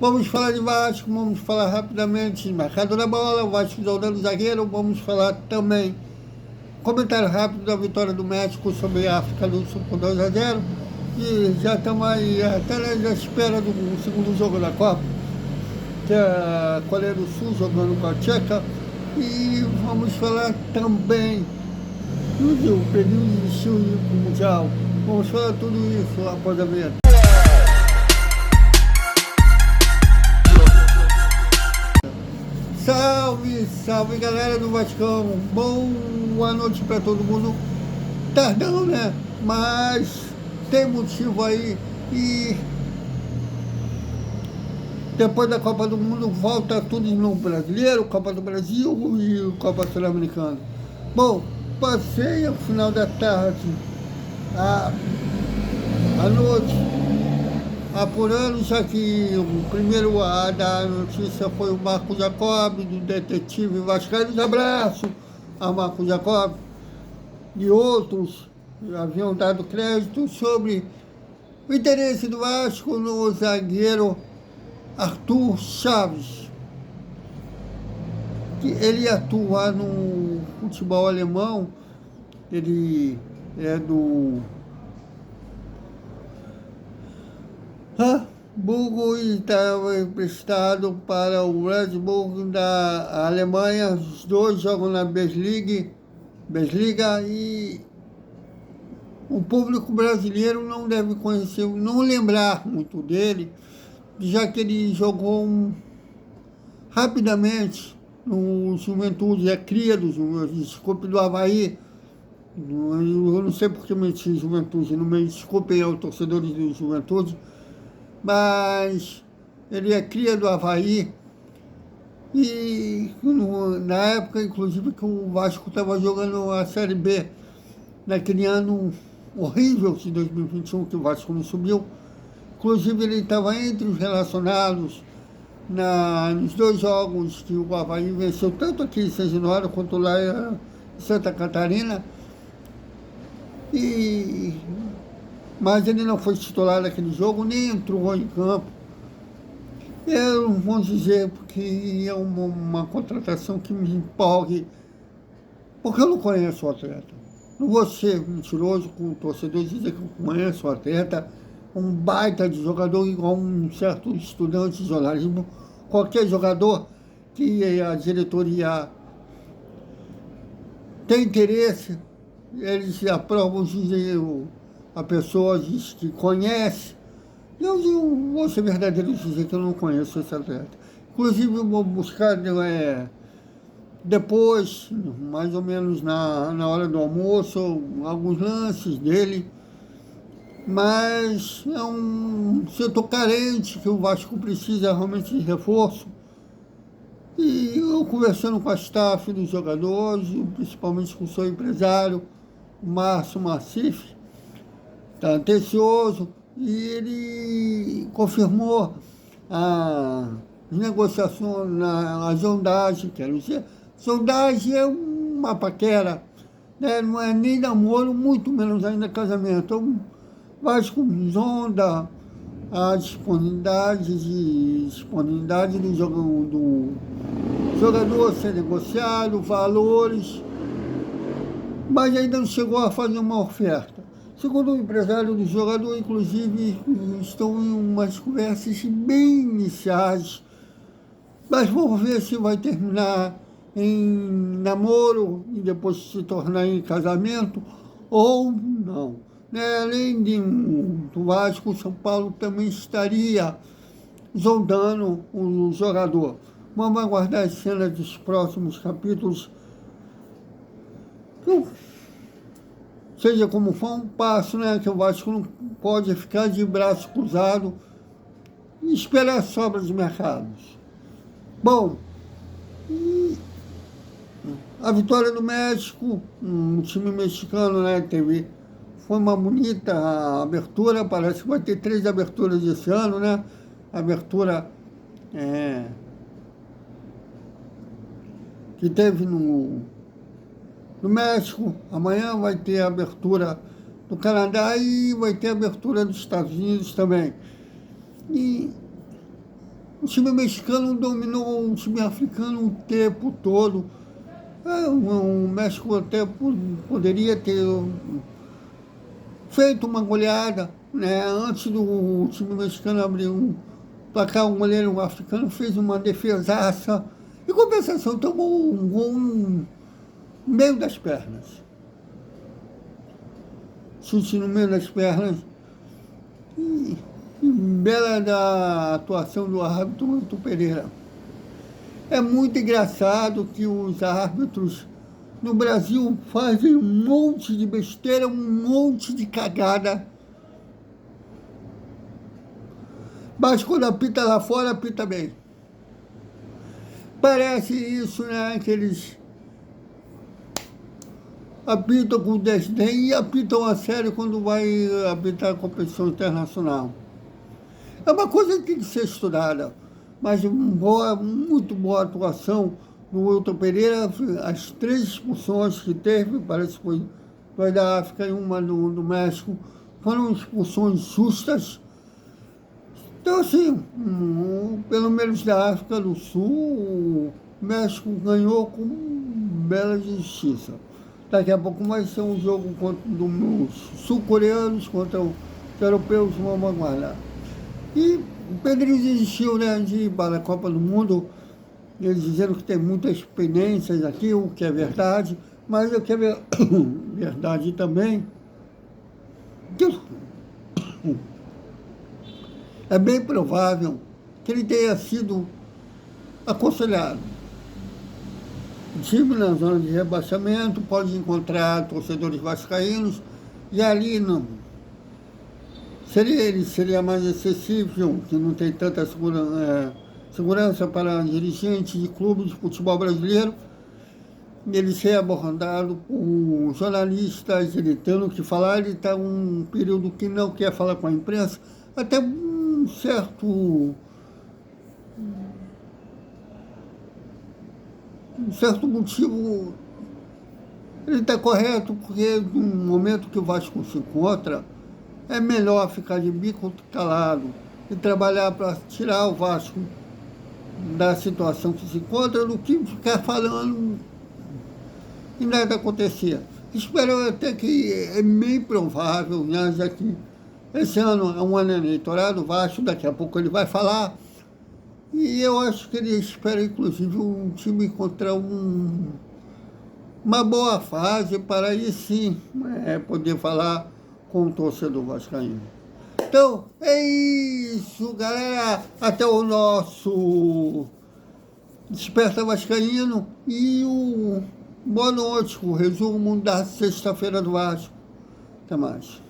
Vamos falar de Vasco, vamos falar rapidamente de mercado da bola, o Vasco jogando zagueiro, vamos falar também, comentário rápido da vitória do México sobre a África do Sul por 2-0. E já estamos aí até na espera do segundo jogo da Copa, que é a Coreia do Sul jogando com a Tcheca. E vamos falar também do período de estilo mundial. Vamos falar tudo isso após a vinheta. Salve, salve galera do Vascão, boa noite para todo mundo. Tardão, né? Mas tem motivo aí. E depois da Copa do Mundo volta tudo de novo brasileiro, Copa do Brasil e Copa Sul-Americana. Bom, passei ao final da tarde, à noite, apurando, já que o primeiro a dar a notícia foi o Marco Jacob, do detetive vascaíno. Abraço a Marco Jacob e outros haviam dado crédito sobre o interesse do Vasco no zagueiro Arthur Chaves, que ele atua no futebol alemão. Ele é do Hamburgo e estava emprestado para o Red Bull da Alemanha. Os dois jogam na Bundesliga, e o público brasileiro não deve conhecer, não lembrar muito dele, já que ele jogou rapidamente no Juventude, a cria do Juventude, do Avaí. Eu não sei porque meti Juventude, não me desculpem aos torcedores do Juventude, mas ele é cria do Avaí. E na época, inclusive, que o Vasco estava jogando a Série B, naquele ano horrível de 2021, que o Vasco não subiu. Inclusive, ele estava entre os relacionados nos dois jogos que o Avaí venceu, tanto aqui em São Januário quanto lá em Santa Catarina. Mas ele não foi titular naquele jogo, nem entrou em campo. Eu não vou dizer porque é uma contratação que me empolgue, porque eu não conheço o atleta. Não vou ser mentiroso com o torcedor dizer que eu conheço o atleta, um baita de jogador, igual um certo estudante de jornalismo. Qualquer jogador que a diretoria tem interesse, eles aprovam, dizem, a pessoa diz que conhece. Eu vou ser verdadeiro dizer que eu não conheço esse atleta. Inclusive, eu vou buscar depois, mais ou menos na hora do almoço, alguns lances dele. Mas é um setor carente que o Vasco precisa realmente de reforço. E eu conversando com a staff dos jogadores, principalmente com o seu empresário, o Márcio Massif, está ansioso, e ele confirmou as negociações, a sondagem, quero dizer, sondagem é uma paquera, né? Não é nem namoro, muito menos ainda casamento. Então, Vasco zonda a disponibilidade do jogador ser negociado, valores, mas ainda não chegou a fazer uma oferta. Segundo o empresário do jogador, inclusive, estão em umas conversas bem iniciais, mas vamos ver se vai terminar em namoro e depois se tornar em casamento ou não. Além do Vasco, o São Paulo também estaria sondando o jogador. Vamos aguardar as cenas dos próximos capítulos. Seja como for, um passo, né, que o Vasco não pode ficar de braço cruzado e esperar a sobra dos mercados. Bom, a vitória do México, um time mexicano, né, foi uma bonita abertura, parece que vai ter 3 aberturas esse ano, né? Abertura que teve no México, amanhã vai ter a abertura do Canadá e vai ter a abertura dos Estados Unidos também. E O time mexicano dominou o time africano o tempo todo. O México até poderia ter feito uma goleada, né? Antes do time mexicano abrir um placar, o goleiro africano fez uma defesaça. Em compensação, tomou um gol no meio das pernas. Chute no meio das pernas. E bela da atuação do árbitro Hilton Pereira. É muito engraçado que os árbitros no Brasil fazem um monte de besteira, um monte de cagada. Mas quando apita lá fora, apita bem. Parece isso, né? Que eles apitam com desdém e apitam a sério quando vai apitar a competição internacional. É uma coisa que tem que ser estudada, mas muito boa atuação do Hilton Pereira. As 3 expulsões que teve, parece que foi 2 da África e uma do México, foram expulsões justas. Então, assim, pelo menos da África do Sul, o México ganhou com bela justiça. Daqui a pouco vai ser um jogo dos sul-coreanos contra os europeus, vamos aguardar. E o Pedrinho desistiu, né, de ir para a Copa do Mundo. Eles disseram que tem muitas pendências aqui, o que é verdade, mas o que é verdade também, é bem provável que ele tenha sido aconselhado. O time na zona de rebaixamento pode encontrar torcedores vascaínos e ali não. Ele seria mais acessível, que não tem tanta segurança para dirigentes de clubes de futebol brasileiro. Ele ser abordado por jornalistas, ele tendo que falar, ele está um período que não quer falar com a imprensa, até um certo motivo. Ele está correto, porque no momento que o Vasco se encontra, é melhor ficar de bico calado e trabalhar para tirar o Vasco da situação que se encontra do que ficar falando e nada acontecer. Espero até que é meio provável, né, já que esse ano é um ano eleitoral do Vasco, daqui a pouco ele vai falar, e eu acho que ele espera, inclusive, um time encontrar uma boa fase para aí sim poder falar com o torcedor vascaíno. Então, é isso, galera. Até o nosso Desperta Vascaíno e o boa noite, o resumo da sexta-feira do Vasco. Até mais.